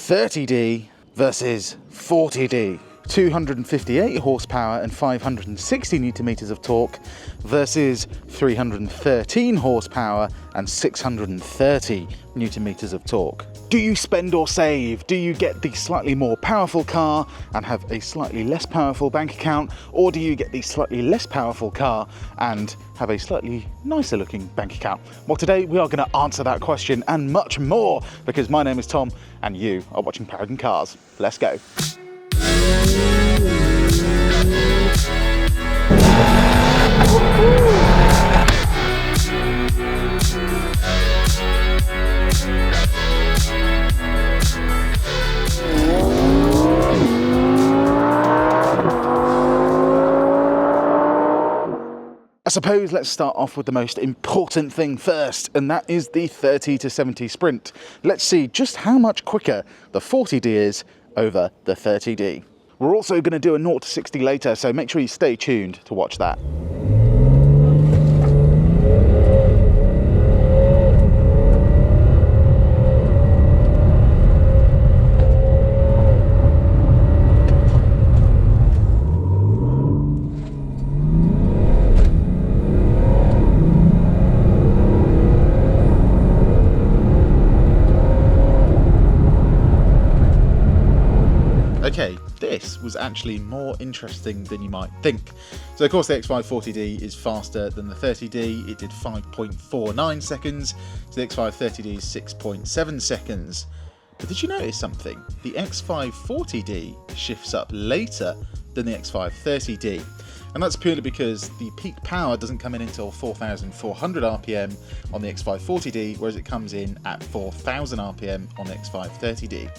30D versus 40D. 258 horsepower and 560 newton meters of torque versus 313 horsepower and 630 newton meters of torque. Do you spend or save? Do you get the slightly more powerful car and have a slightly less powerful bank account, or do you get the slightly less powerful car and have a slightly nicer looking bank account? Well, today we are going to answer that question and much more, because my name is Tom and you are watching Paragon Cars. Let's go. I suppose let's start off with the most important thing first, and that is the 30 to 70 sprint. Let's see just how much quicker the 40D is over the 30D. We're also going to do a 0 to 60 later, so make sure you stay tuned to watch that. Okay, this was actually more interesting than you might think. So of course the X540D is faster than the 30D. It did 5.49 seconds, so the X530D is 6.7 seconds. But did you notice something? The X540D shifts up later than the X530D. And that's purely because the peak power doesn't come in until 4,400 RPM on the X540D, whereas it comes in at 4,000 RPM on the X530D.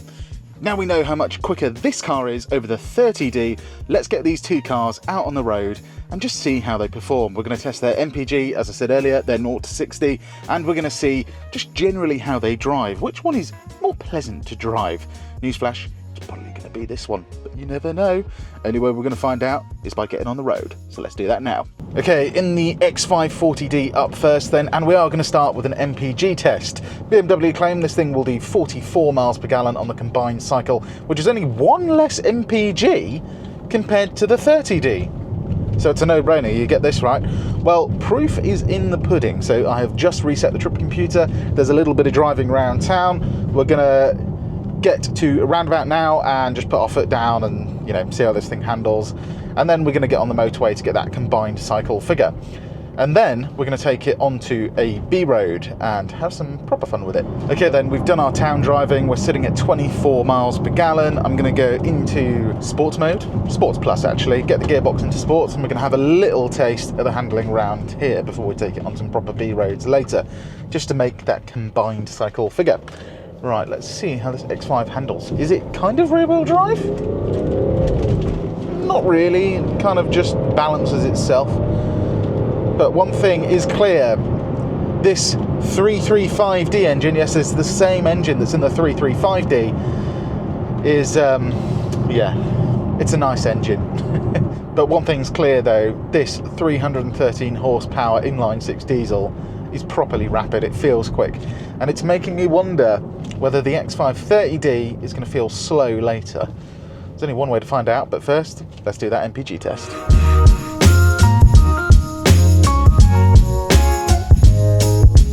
Now we know how much quicker this car is over the 30D, let's get these two cars out on the road and just see how they perform. We're going to test their MPG, as I said earlier, their 0 to 60, and we're going to see just generally how they drive. Which one is more pleasant to drive? Newsflash, it's probably going to be this one, but you never know. Only way we're going to find out is by getting on the road. So let's do that now. Okay, in the X540D up first then, and we are going to start with an MPG test. BMW claim this thing will do 44 miles per gallon on the combined cycle, which is only one less MPG compared to the 30D. So it's a no-brainer, you get this right. Well, proof is in the pudding, so I have just reset the trip computer. There's a little bit of driving around town. We're going to get to a roundabout now and just put our foot down and, you know, see how this thing handles. And then we're going to get on the motorway to get that combined cycle figure. And then we're going to take it onto a B road and have some proper fun with it. Okay then, we've done our town driving. We're sitting at 24 miles per gallon. I'm going to go into sports mode, sports plus actually, get the gearbox into sports, and we're going to have a little taste of the handling round here before we take it on some proper B roads later, just to make that combined cycle figure. Right, let's see how this X5 handles. Is it kind of rear wheel drive? Not really, it kind of just balances itself. But one thing is clear, this 335D engine, yes, it's the same engine that's in the 335D, is, yeah, it's a nice engine. But one thing's clear though, this 313 horsepower inline-6 diesel is properly rapid, it feels quick. And it's making me wonder whether the X530D is going to feel slow later. There's only one way to find out, but first, let's do that MPG test.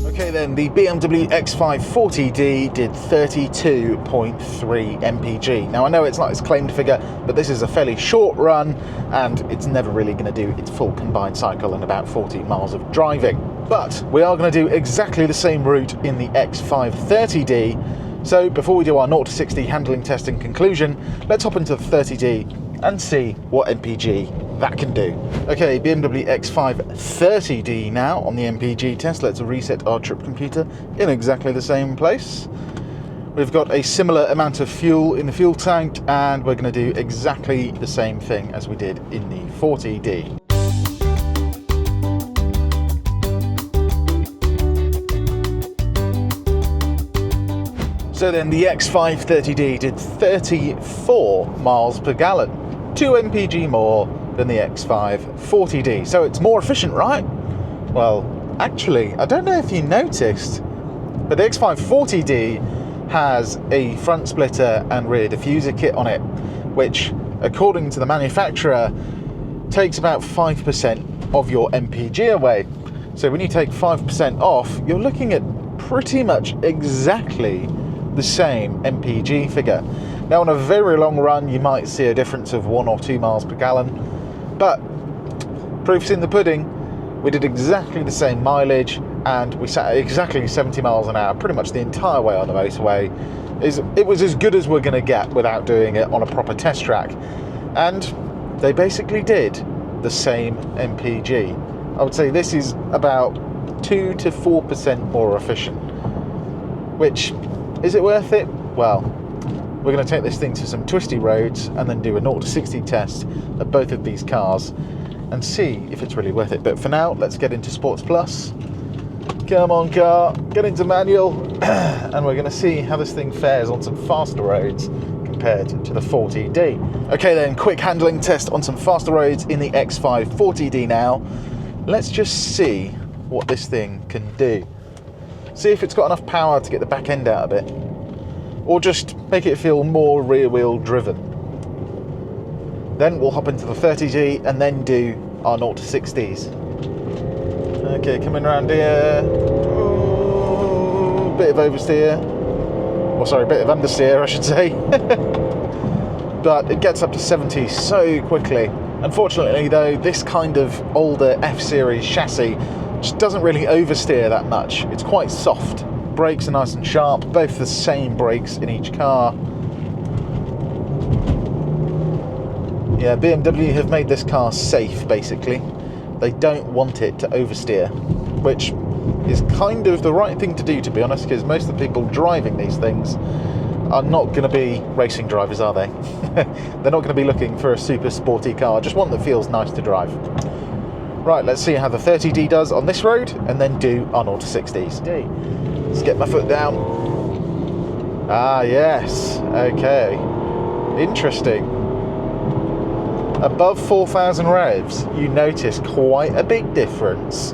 Okay then, the BMW X540D did 32.3 MPG. Now I know it's not its claimed figure, but this is a fairly short run, and it's never really going to do its full combined cycle in about 14 miles of driving. But we are going to do exactly the same route in the X530D. So before we do our 0 to 60 handling test and conclusion, let's hop into the 30D and see what MPG that can do. Okay, BMW X530D now on the MPG test. Let's reset our trip computer in exactly the same place. We've got a similar amount of fuel in the fuel tank, and we're going to do exactly the same thing as we did in the 40D. So then the X530D did 34 miles per gallon, 2 mpg more than the X540D. So it's more efficient, right? Well, actually, I don't know if you noticed, but the X540D has a front splitter and rear diffuser kit on it, which, according to the manufacturer, takes about 5% of your MPG away. So when you take 5% off, you're looking at pretty much exactly the same MPG figure. Now, on a very long run, you might see a difference of 1 or 2 miles per gallon, but proof's in the pudding. We did exactly the same mileage, and we sat at exactly 70 miles an hour pretty much the entire way on the motorway. It was as good as we're going to get without doing it on a proper test track. And they basically did the same MPG. I would say this is about 2 to 4% more efficient. Which, is it worth it? Well, we're going to take this thing to some twisty roads and then do a 0 to 60 test of both of these cars and see if it's really worth it. But for now, let's get into Sports Plus. Come on, car, get into manual, and we're going to see how this thing fares on some faster roads compared to the 40D. Okay then, quick handling test on some faster roads in the X540D now. Let's just see what this thing can do. See if it's got enough power to get the back end out of it, or just make it feel more rear wheel driven. Then we'll hop into the 30D and then do our 0 to 60s. Okay, coming around here. Ooh, bit of oversteer. Or sorry, bit of understeer, I should say. But it gets up to 70 so quickly. Unfortunately though, this kind of older F-Series chassis just doesn't really oversteer that much. It's quite soft. Brakes are nice and sharp, both the same brakes in each car. Yeah, BMW have made this car safe, basically. They don't want it to oversteer, which is kind of the right thing to do, to be honest, because most of the people driving these things are not going to be racing drivers, are they? They're not going to be looking for a super sporty car, just one that feels nice to drive. Right, let's see how the 30D does on this road, and then do our 0 to 60s. Let's get my foot down. Ah, yes. Okay. Interesting. Above 4,000 revs, you notice quite a big difference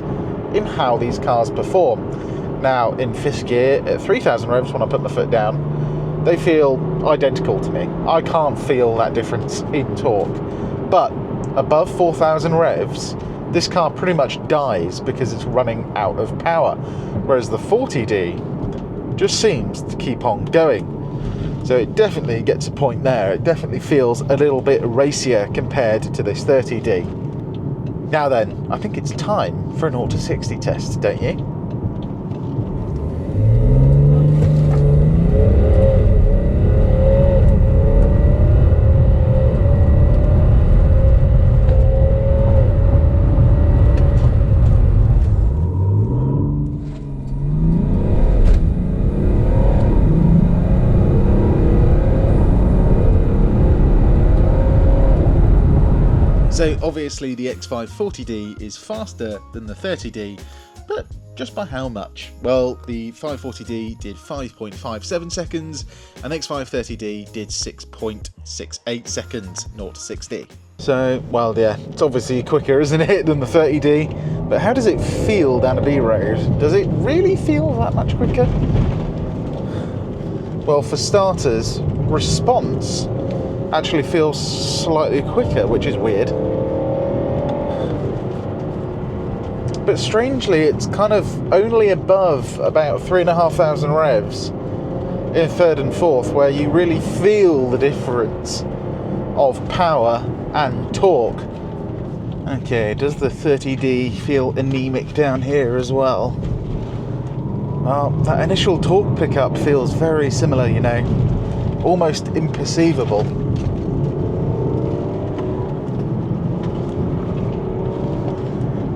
in how these cars perform. Now, in fifth gear, at 3,000 revs, when I put my foot down, they feel identical to me. I can't feel that difference in torque. But above 4,000 revs, this car pretty much dies because it's running out of power, whereas the 40D just seems to keep on going. So it definitely gets a point there. It definitely feels a little bit racier compared to this 30D. Now then, I think it's time for an 0 to 60 test, don't you? So obviously the X540D is faster than the 30D, but just by how much? Well, the 540D did 5.57 seconds and X530D did 6.68 seconds, 0 to 60. So, well, yeah, it's obviously quicker, isn't it, than the 30D? But how does it feel down a B road? Does it really feel that much quicker? Well, for starters, response actually feels slightly quicker, which is weird. But strangely, it's kind of only above about 3,500 revs in third and fourth, where you really feel the difference of power and torque. Okay, does the 30D feel anemic down here as well? Well, that initial torque pickup feels very similar, you know, almost imperceivable.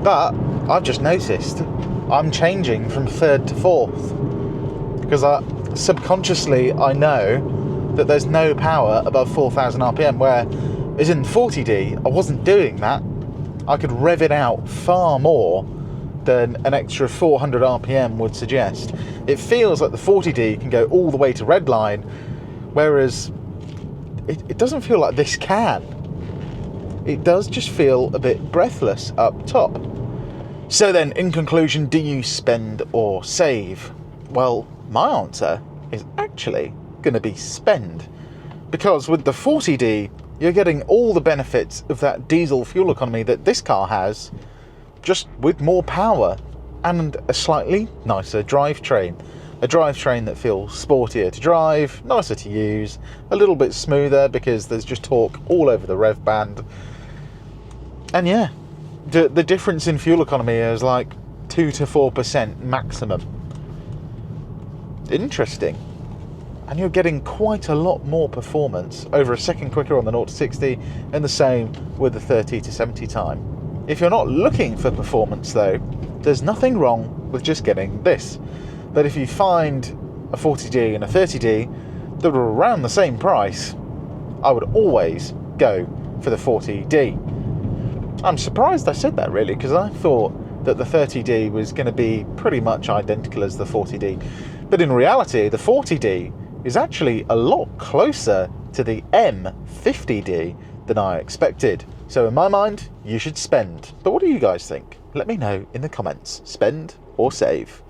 But I've just noticed I'm changing from third to fourth, because subconsciously I know that there's no power above 4,000 RPM, where as in 40D I wasn't doing that. I could rev it out far more than an extra 400 RPM would suggest. It feels like the 40D can go all the way to redline, whereas it doesn't feel like this can. It does just feel a bit breathless up top. So then, in conclusion, do you spend or save? Well, my answer is actually going to be spend. Because with the 40D, you're getting all the benefits of that diesel fuel economy that this car has, just with more power and a slightly nicer drivetrain. A drivetrain that feels sportier to drive, nicer to use, a little bit smoother because there's just torque all over the rev band. And yeah, the difference in fuel economy is like 2 to 4% maximum. Interesting. And you're getting quite a lot more performance, over a second quicker on the 0 to 60, and the same with the 30 to 70 time. If you're not looking for performance though, there's nothing wrong with just getting this. But if you find a 40D and a 30D that are around the same price, I would always go for the 40D. I'm surprised I said that really, because I thought that the 30D was going to be pretty much identical as the 40D. But in reality, the 40D is actually a lot closer to the M50D than I expected. So in my mind, you should spend. But what do you guys think? Let me know in the comments. Spend or save?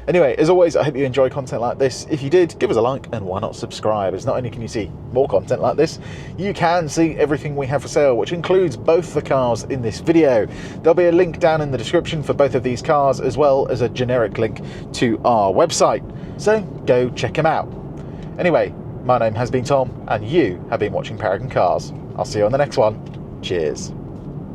Anyway, as always, I hope you enjoy content like this. If you did, give us a like, and why not subscribe, as not only can you see more content like this, you can see everything we have for sale, which includes both the cars in this video. There'll be a link down in the description for both of these cars, as well as a generic link to our website. So go check them out. Anyway, my name has been Tom, and you have been watching Paragon Cars. I'll see you on the next one. Cheers.